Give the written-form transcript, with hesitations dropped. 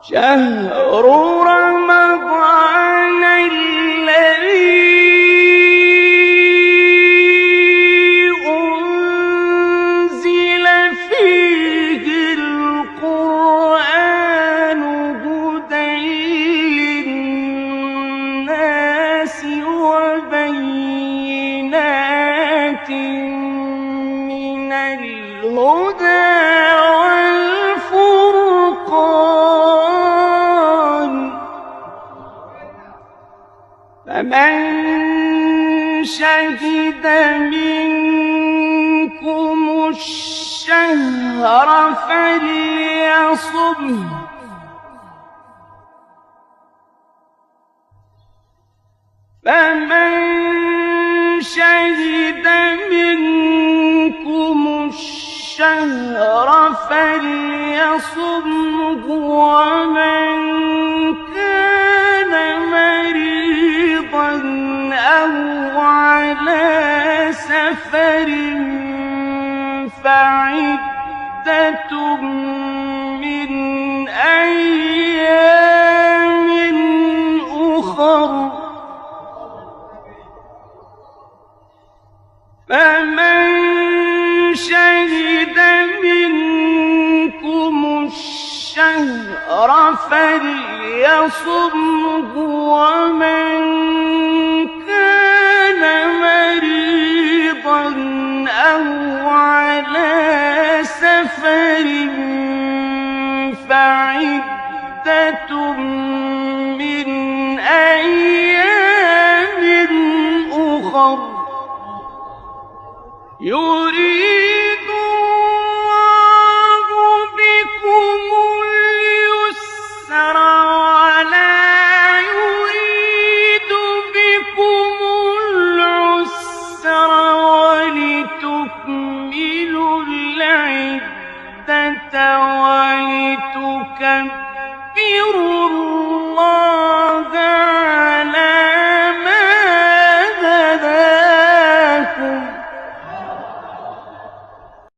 شهر رمضان الذي أنزل فيه القرآن هدى للناس وبينات من الهدى فمن شهد منكم الشهر فليصمه فمن شهد منكم الشهر فليصمه ومن كان مريضا أو على سفر فعدة من أيام أخر فمن شهد منكم الشهر فليصمه ومن كان مريضا أو على سفر فعدة من أيام أخر يريد الله بكم اليسر ولا يريد بكم العسر ولتكملوا العدة ولتكبروا